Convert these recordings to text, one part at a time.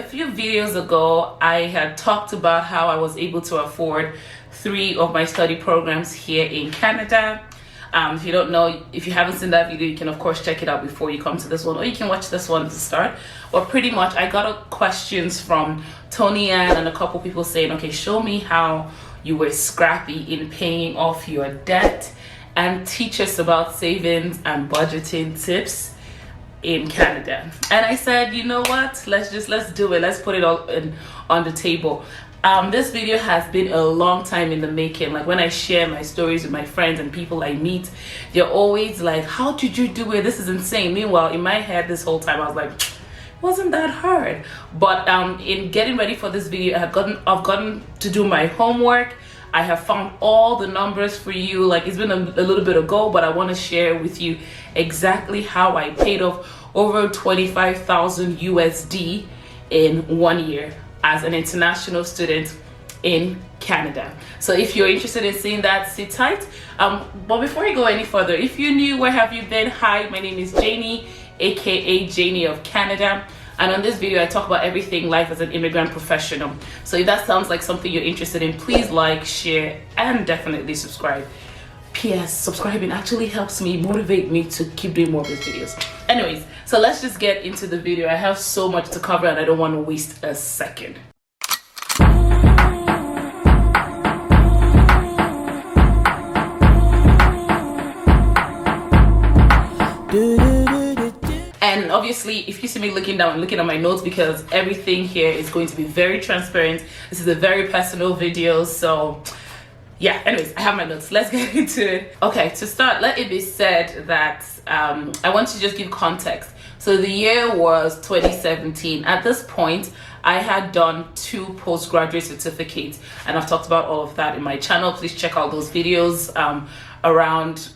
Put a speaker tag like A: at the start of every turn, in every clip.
A: a few videos ago, I had talked about how I was able to afford 3 of my study programs here in Canada. If you don't know, if you haven't seen that video, you can of course check it out before you come to this one, or you can watch this one to start. But pretty much I got questions from Tony Ann and a couple people saying, okay, show me how you were scrappy in paying off your debt and teach us about savings and budgeting tips in Canada. And I said, you know what, let's do it. Let's put it all on the table. This video has been a long time in the making. Like when I share my stories with my friends and people I meet, they're always like, how did you do it? This is insane. Meanwhile, in my head this whole time I was like, wasn't that hard? But in getting ready for this video, I've gotten to do my homework. I have found all the numbers for you. Like it's been a little bit ago, but I want to share with you exactly how I paid off over 25,000 USD in 1 year as an international student in Canada. So if you're interested in seeing that, sit tight. But before you go any further, if you're new, where have you been? Hi, my name is Janey, aka Janey of Canada. And on this video, I talk about everything life as an immigrant professional. So if that sounds like something you're interested in, please like, share, and definitely subscribe. P.S. Subscribing actually helps me, motivate me to keep doing more of these videos. Anyways, so let's just get into the video. I have so much to cover and I don't want to waste a second. And obviously, if you see me looking down, looking at my notes, because everything here is going to be very transparent. This is a very personal video, so yeah, anyways, I have my notes. Let's get into it. Okay, to start, let it be said that I want to just give context. So the year was 2017. At this point, I had done 2 postgraduate certificates, and I've talked about all of that in my channel. Please check out those videos around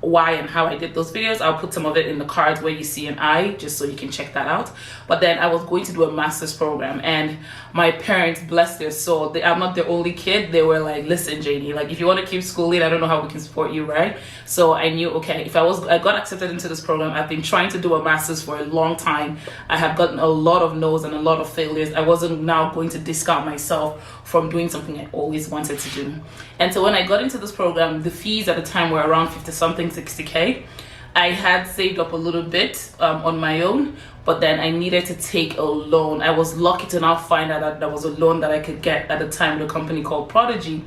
A: why and how I did those videos. I'll put some of it in the cards where you see an I, just so you can check that out. But then I was going to do a master's program, and my parents, bless their soul, I'm not the only kid. They were like, listen, Janey, like if you want to keep schooling, I don't know how we can support you, right? So I knew, okay, if I got accepted into this program, I've been trying to do a master's for a long time. I have gotten a lot of no's and a lot of failures. I wasn't now going to discount myself from doing something I always wanted to do. And so when I got into this program, the fees at the time were around 50 something, 60K. I had saved up a little bit on my own, but then I needed to take a loan. I was lucky to now find out that there was a loan that I could get at the time with a company called Prodigy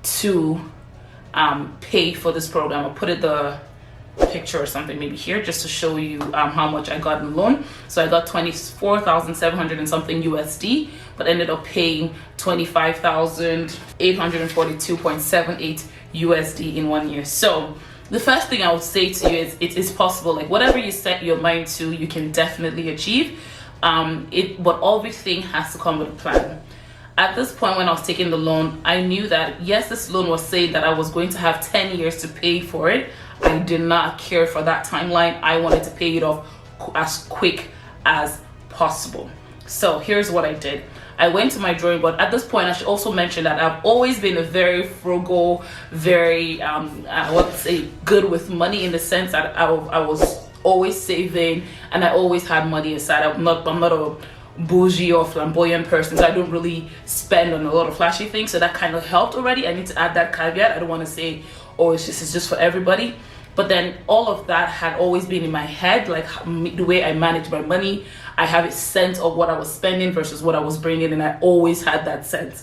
A: to pay for this program. I'll put it the picture or something maybe here just to show you how much I got in loan. So I got 24,700 and something USD, but ended up paying 25,842.78 USD in 1 year. So the first thing I would say to you is it is possible. Like whatever you set your mind to, you can definitely achieve. But everything has to come with a plan. At this point when I was taking the loan, I knew that yes, this loan was saying that I was going to have 10 years to pay for it. I did not care for that timeline. I wanted to pay it off as quick as possible. So here's what I did. I went to my drawing board. At this point, I should also mention that I've always been a very frugal, very I would say good with money, in the sense that I was always saving and I always had money aside. I'm not a bougie or flamboyant person, so I don't really spend on a lot of flashy things. So that kind of helped already. I need to add that caveat. I don't want to say, oh, it's just for everybody. But then all of that had always been in my head, like the way I manage my money. I have a sense of what I was spending versus what I was bringing, and I always had that sense.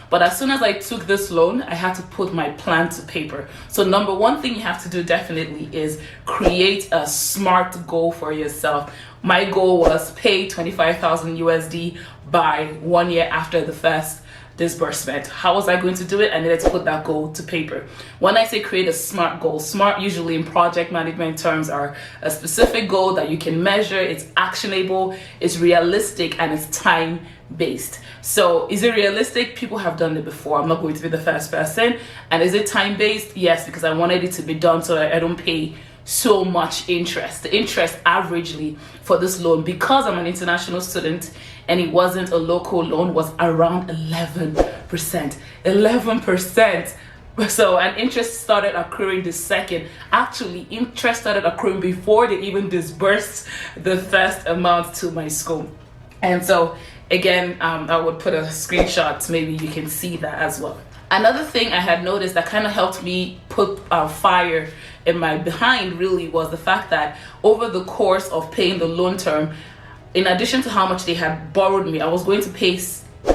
A: But as soon as I took this loan, I had to put my plan to paper. So number one thing you have to do definitely is create a SMART goal for yourself. My goal was pay 25,000 USD by 1 year after the first disbursement. How was I going to do it? I needed to put that goal to paper. When I say create a SMART goal, SMART usually in project management terms are a specific goal that you can measure, it's actionable, it's realistic, and it's time based. So is it realistic? People have done it before. I'm not going to be the first person. And is it time based? Yes, because I wanted it to be done so I don't pay so much interest. The interest averagely for this loan, because I'm an international student and it wasn't a local loan, was around 11%. 11%. So an interest started accruing the second. Actually, interest started accruing before they even disbursed the first amount to my school. And so Again, I would put a screenshot, maybe you can see that as well. Another thing I had noticed that kind of helped me put fire in my behind really was the fact that over the course of paying the loan term, in addition to how much they had borrowed me, I was going to pay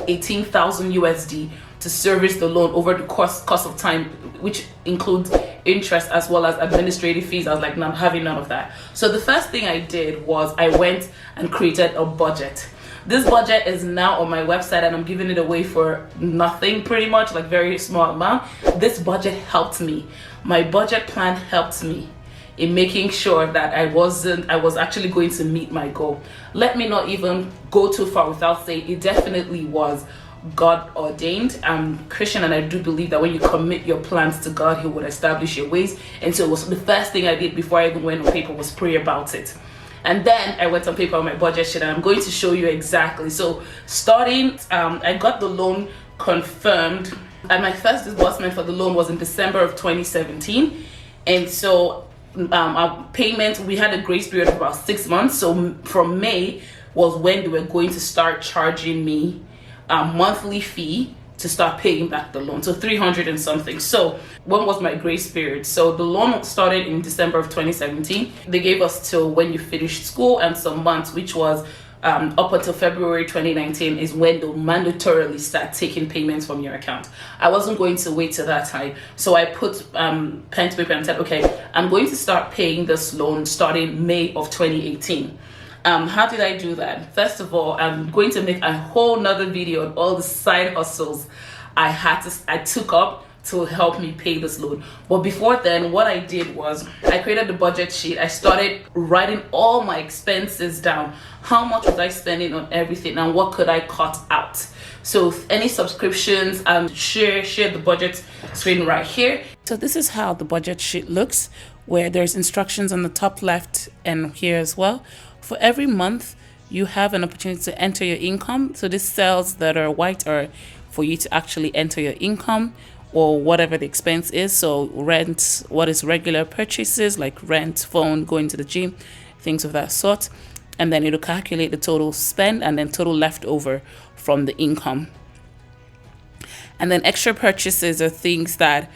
A: 18,000 USD to service the loan over the course of time, which includes interest as well as administrative fees. I was like, not having none of that. So the first thing I did was I went and created a budget. This budget is now on my website and I'm giving it away for nothing, pretty much, like very small amount. This budget helped me. My budget plan helped me in making sure that I was actually going to meet my goal. Let me not even go too far without saying it definitely was God ordained. I'm Christian and I do believe that when you commit your plans to God, He would establish your ways. And so it was the first thing I did before I even went on paper was pray about it. And then I went on paper on my budget sheet, and I'm going to show you exactly. So starting, I got the loan confirmed, and my first disbursement for the loan was in December of 2017. And so our payment, we had a grace period of about 6 months. So from May was when they were going to start charging me a monthly fee to start paying back the loan, so 300 and something. So when was my grace period? So the loan started in December of 2017. They gave us till when you finished school and some months, which was up until February 2019 is when they'll mandatorily start taking payments from your account. I wasn't going to wait till that time, so I put pen to paper and said, okay, I'm going to start paying this loan starting May of 2018. How did I do that? First of all, I'm going to make a whole nother video on all the side hustles I took up to help me pay this loan. But before then, what I did was I created the budget sheet. I started writing all my expenses down. How much was I spending on everything and what could I cut out? So if any subscriptions, share the budget screen right here. So this is how the budget sheet looks, where there's instructions on the top left and here as well. For every month, you have an opportunity to enter your income. So these cells that are white are for you to actually enter your income or whatever the expense is. So rent, what is regular purchases like rent, phone, going to the gym, things of that sort. And then it'll calculate the total spend and then total leftover from the income. And then extra purchases are things that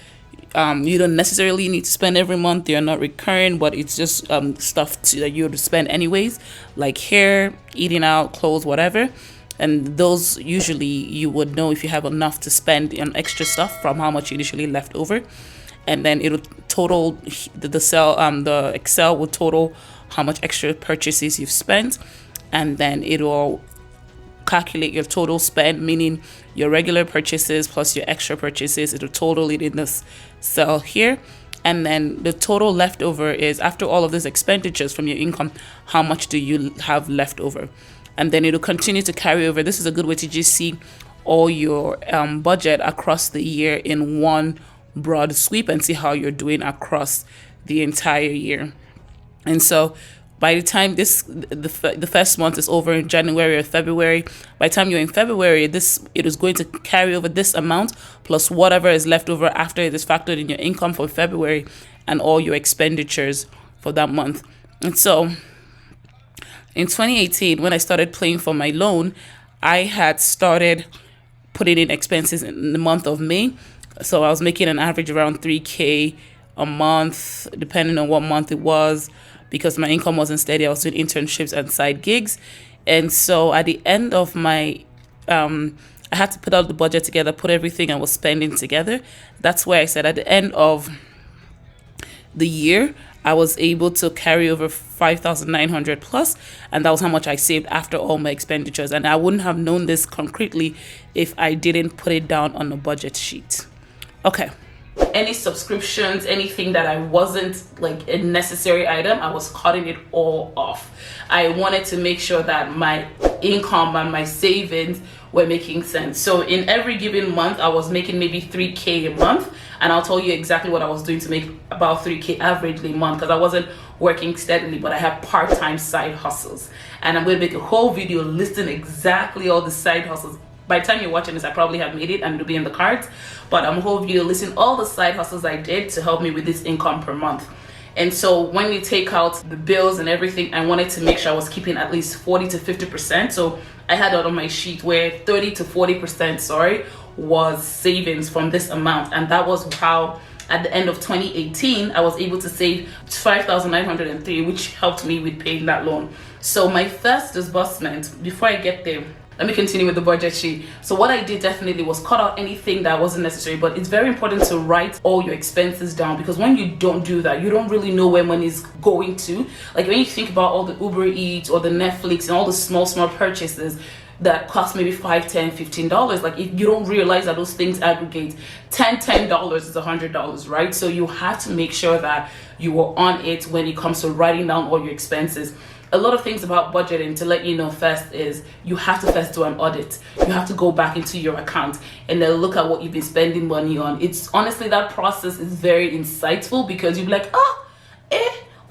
A: you don't necessarily need to spend every month. They're not recurring, but it's just stuff that you would spend anyways, like hair, eating out, clothes, whatever. And those usually you would know if you have enough to spend on extra stuff from how much you initially left over. And then it'll total the Excel will total how much extra purchases you've spent, and then it'll calculate your total spend, meaning your regular purchases plus your extra purchases. It'll total it in this cell here, and then the total leftover is after all of these expenditures from your income, how much do you have left over? And then it'll continue to carry over. This is a good way to just see all your budget across the year in one broad sweep and see how you're doing across the entire year. And so by the time the first month is over in January or February, by the time you're in February, it is going to carry over this amount plus whatever is left over after it is factored in your income for February and all your expenditures for that month. And so in 2018, when I started paying for my loan, I had started putting in expenses in the month of May. So I was making an average around 3K a month, depending on what month it was, because my income wasn't steady. I was doing internships and side gigs. And so at the end of my, I had to put out the budget together, put everything I was spending together. That's where I said at the end of the year, I was able to carry over 5,900 plus, and that was how much I saved after all my expenditures. And I wouldn't have known this concretely if I didn't put it down on a budget sheet. Okay. Any subscriptions, anything that I wasn't like a necessary item, I was cutting it all off. I wanted to make sure that my income and my savings were making sense. So in every given month, I was making maybe 3K a month, and I'll tell you exactly what I was doing to make about 3K averagely a month, because I wasn't working steadily, but I have part-time side hustles. And I'm going to make a whole video listing exactly all the side hustles. By the time you're watching this, I probably have made it and it'll be in the cards. But I'm a whole video listing all the side hustles I did to help me with this income per month. And so when you take out the bills and everything, I wanted to make sure I was keeping at least 40 to 50%. So I had it on my sheet where 30 to 40%, sorry, was savings from this amount. And that was how at the end of 2018, I was able to save 5,903, which helped me with paying that loan. So my first disbursement, before I get there, let me continue with the budget sheet. So what I did definitely was cut out anything that wasn't necessary, but it's very important to write all your expenses down, because when you don't do that, you don't really know where money is going to. Like when you think about all the Uber Eats or the Netflix and all the small purchases that cost maybe $5, $10, $15, like if you don't realize that those things aggregate, $10 is $100, right? So you have to make sure that you are on it when it comes to writing down all your expenses. A lot of things about budgeting to let you know first is you have to first do an audit. You have to go back into your account and then look at what you've been spending money on. It's honestly, that process is very insightful, because you'll be like,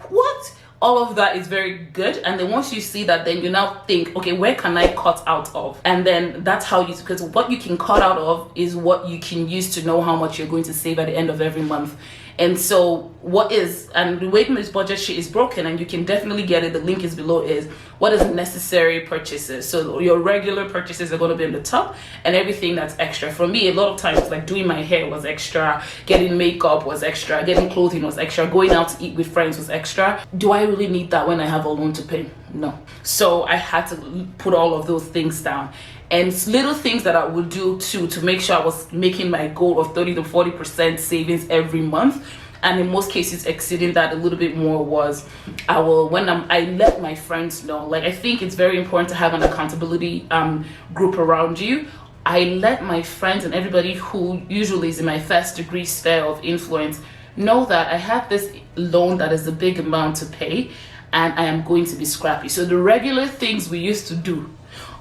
A: what? All of that is very good. And then once you see that, then you now think, okay, where can I cut out of? And then that's how you, because what you can cut out of is what you can use to know how much you're going to save at the end of every month. And so and the way this budget sheet is broken, and you can definitely get it, the link is below, is what is necessary purchases. So your regular purchases are going to be on the top, and everything that's extra. For me, a lot of times, like doing my hair was extra, getting makeup was extra, getting clothing was extra, going out to eat with friends was extra. Do I really need that when I have a loan to pay? No. So I had to put all of those things down. And little things that I would do too to make sure I was making my goal of 30 to 40% savings every month, and in most cases exceeding that a little bit more, was I let my friends know. Like, I think it's very important to have an accountability group around you. I let my friends and everybody who usually is in my first degree sphere of influence know that I have this loan that is a big amount to pay, and I am going to be scrappy. So the regular things we used to do,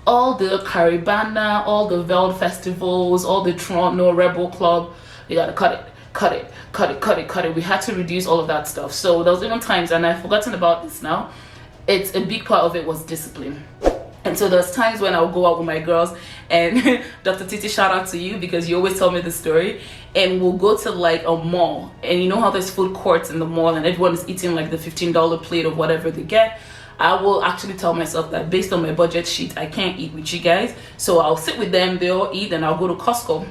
A: all the Caribana, all the Veld festivals, all the Toronto Rebel Club, you gotta cut it. We had to reduce all of that stuff. So there was even times, and I've forgotten about this now, it's a big part of it was discipline. And so there's times when I'll go out with my girls, and Dr. Titi, shout out to you, because you always tell me the story, and we'll go to like a mall, and you know how there's food courts in the mall and everyone is eating like the $15 plate of whatever they get. I will actually tell myself that based on my budget sheet, I can't eat with you guys. So I'll sit with them, they all eat, and I'll go to Costco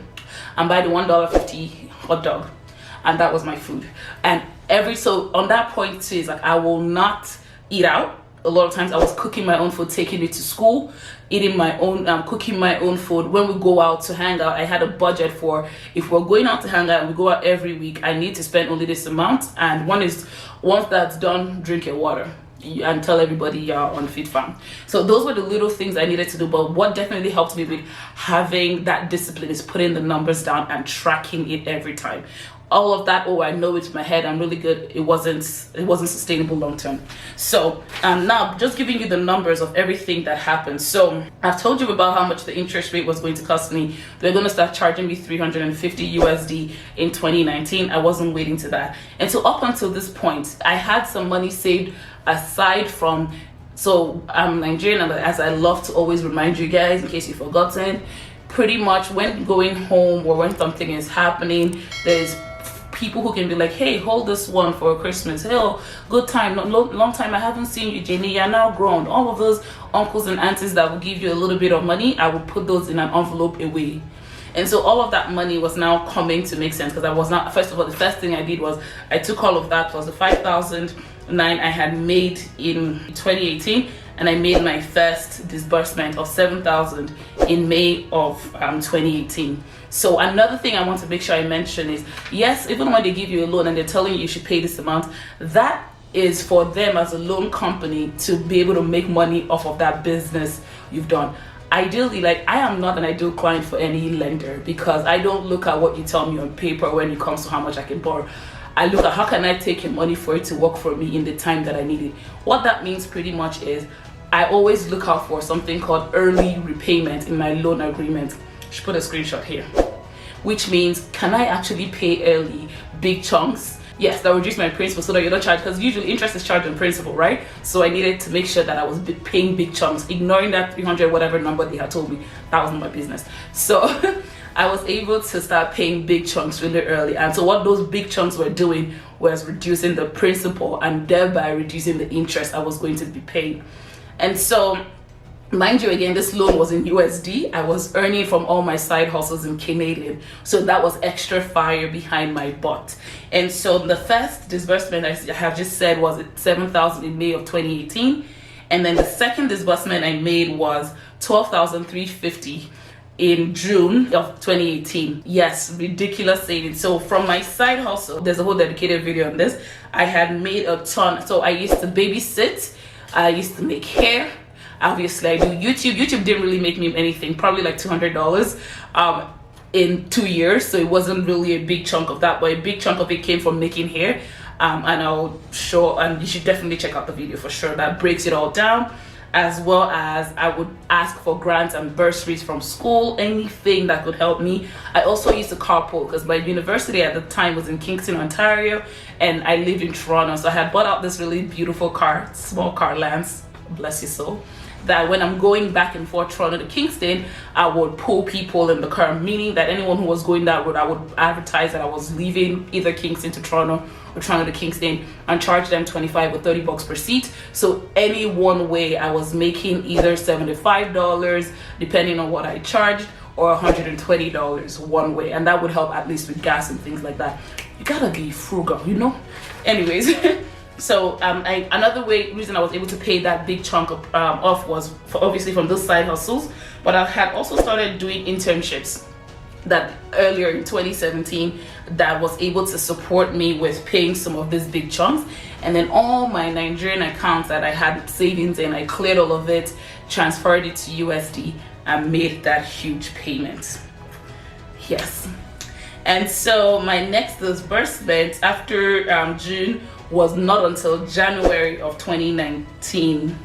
A: and buy the $1.50 hot dog. And that was my food. And so on that point too, is like, I will not eat out. A lot of times I was cooking my own food, taking it to school, eating my own, cooking my own food. When we go out to hang out, I had a budget for, if we're going out to hang out and we go out every week, I need to spend only this amount. And once that's done, drink your water and tell everybody you're on Fit Farm. So those were the little things I needed to do. But what definitely helped me with having that discipline is putting the numbers down and tracking it every time. All of that, I know it's in my head, I'm really good. It wasn't sustainable long term. So now just giving you the numbers of everything that happened. So I've told you about how much the interest rate was going to cost me. They're going to start charging me 350 USD in 2019. I wasn't waiting to that. And so up until this point, I had some money saved aside from, so I'm Nigerian, and as I love to always remind you guys, in case you've forgotten, pretty much when going home or when something is happening, there's people who can be like, hey, hold this one for Christmas. Hey, good time, long time I haven't seen you, Janey, you're now grown. All of those uncles and aunties that will give you a little bit of money, I will put those in an envelope away. And so all of that money was now coming to make sense, because I was not, first of all, the first thing I did was I took all of that plus the 5,009 I had made in 2018, and I made my first disbursement of 7,000 in May of 2018. So another thing I want to make sure I mention is, yes, even when they give you a loan and they're telling you you should pay this amount, that is for them as a loan company to be able to make money off of that business you've done. Ideally, like, I am not an ideal client for any lender, because I don't look at what you tell me on paper when it comes to how much I can borrow. I look at how can I take your money for it to work for me in the time that I need it. What that means pretty much is I always look out for something called early repayment in my loan agreement. I should put a screenshot here, which means, can I actually pay early big chunks? Yes, that reduces my principal so that you don't charge, because usually interest is charged on principal, right? So I needed to make sure that I was paying big chunks, ignoring that 300 whatever number they had told me. That wasn't my business. So I was able to start paying big chunks really early. And so what those big chunks were doing was reducing the principal and thereby reducing the interest I was going to be paying. And so, mind you, again, this loan was in USD. I was earning from all my side hustles in Canadian. So that was extra fire behind my butt. And so the first disbursement I have just said was $7,000 in May of 2018. And then the second disbursement I made was $12,350 in June of 2018. Yes, ridiculous savings. So from my side hustle, there's a whole dedicated video on this. I had made a ton. So I used to babysit. I used to make hair. Obviously, I do YouTube. YouTube didn't really make me anything, probably like $200 in 2 years. So it wasn't really a big chunk of that, but a big chunk of it came from making hair. And I'll show, and you should definitely check out the video for sure. That breaks it all down, as well as I would ask for grants and bursaries from school, anything that could help me. I also used to carpool because my university at the time was in Kingston, Ontario, and I lived in Toronto. So I had bought out this really beautiful car, small car, Lance, bless your soul, that when I'm going back and forth Toronto to Kingston, I would pull people in the car, meaning that anyone who was going that road, I would advertise that I was leaving either Kingston to Toronto or Toronto to Kingston and charge them 25 or 30 bucks per seat. So any one way I was making either $75, depending on what I charged, or $120 one way, and that would help at least with gas and things like that. You gotta be frugal, you know? Anyways. So another reason I was able to pay that big chunk off was obviously from those side hustles, but I had also started doing internships that earlier in 2017 that was able to support me with paying some of these big chunks. And then all my Nigerian accounts that I had savings in, I cleared all of it, transferred it to USD, and made that huge payment. Yes. And so my next disbursement after June was not until January of 2019,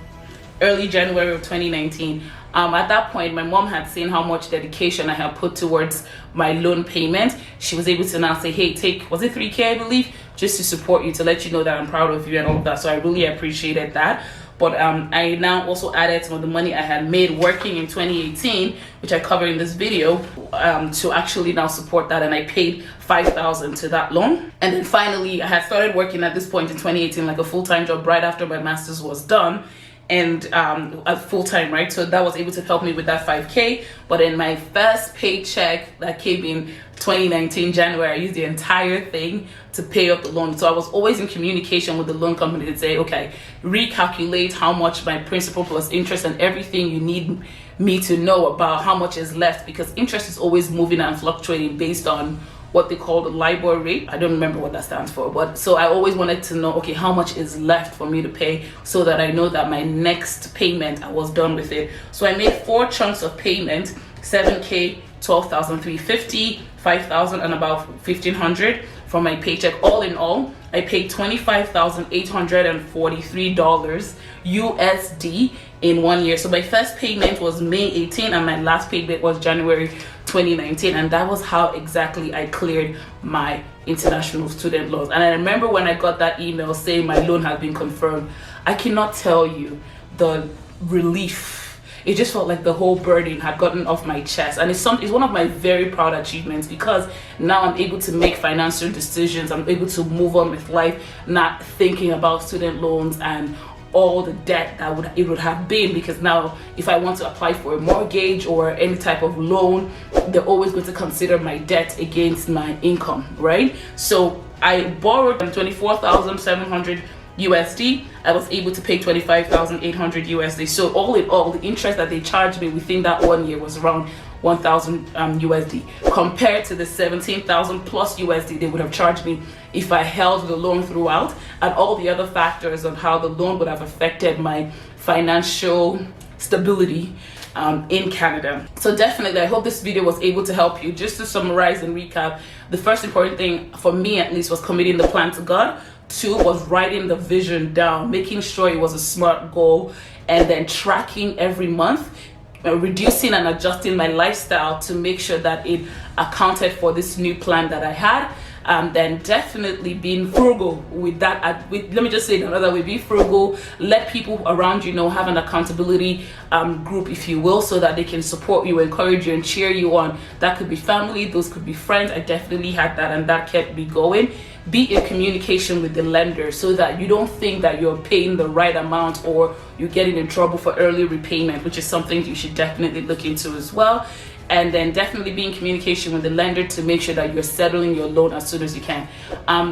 A: early January of 2019. At that point, my mom had seen how much dedication I had put towards my loan payment. She was able to now say, hey, take, was it 3K, I believe, just to support you, to let you know that I'm proud of you and all of that. So I really appreciated that. But I now also added some of the money I had made working in 2018, which I covered in this video, to actually now support that, and I paid $5,000 to that loan. And then finally, I had started working at this point in 2018, like a full-time job right after my master's was done, and full-time, right? So that was able to help me with that 5K. But in my first paycheck that came in 2019 January, I used the entire thing to pay off the loan. So I was always in communication with the loan company to say, okay, recalculate how much my principal plus interest and everything you need me to know about how much is left, because interest is always moving and fluctuating based on what they call the LIBOR rate. I don't remember what that stands for, but so I always wanted to know, okay, how much is left for me to pay, so that I know that my next payment, I was done with it. So I made 4 chunks of payment: 7K, 12,350, 5,000, and about 1,500 from my paycheck. All in all, I paid $25,843 USD in 1 year. So my first payment was May 18 and my last payment was January 2019, and that was how exactly I cleared my international student loans. And I remember when I got that email saying my loan had been confirmed, I cannot tell you the relief. It just felt like the whole burden had gotten off my chest, and it's one of my very proud achievements, because now I'm able to make financial decisions. I'm able to move on with life, not thinking about student loans and all the debt that it would have been, because now if I want to apply for a mortgage or any type of loan, they're always going to consider my debt against my income, right? So I borrowed 24,700 USD. I was able to pay 25,800 USD. So all in all, the interest that they charged me within that 1 year was around 1,000 USD, compared to the 17,000 plus USD they would have charged me if I held the loan throughout, and all the other factors on how the loan would have affected my financial stability in Canada. So definitely, I hope this video was able to help you. Just to summarize and recap, the first important thing for me at least was committing the plan to God. 2 was writing the vision down, making sure it was a smart goal, and then tracking every month, reducing and adjusting my lifestyle to make sure that it accounted for this new plan that I had. Then definitely being frugal with that. Let me just say it another way: be frugal. Let people around you know, have an accountability group, if you will, so that they can support you, encourage you, and cheer you on. That could be family, those could be friends. I definitely had that, and that kept me going. be in communication with the lender so that you don't think that you're paying the right amount or you're getting in trouble for early repayment, which is something you should definitely look into as well. And then definitely be in communication with the lender to make sure that you're settling your loan as soon as you can.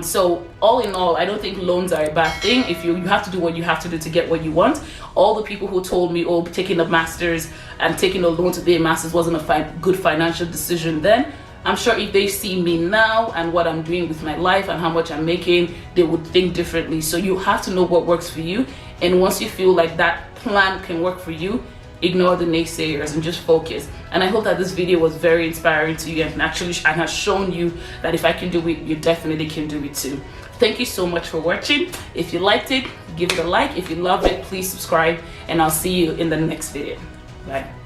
A: So all in all, I don't think loans are a bad thing. If you have to do what you have to do to get what you want. All the people who told me, oh, taking a master's and taking a loan to do a master's wasn't a good financial decision then, I'm sure if they see me now and what I'm doing with my life and how much I'm making, they would think differently. So you have to know what works for you. And once you feel like that plan can work for you, ignore the naysayers and just focus. And I hope that this video was very inspiring to you and has shown you that if I can do it, you definitely can do it too. Thank you so much for watching. If you liked it, give it a like. If you love it, please subscribe, and I'll see you in the next video. Bye.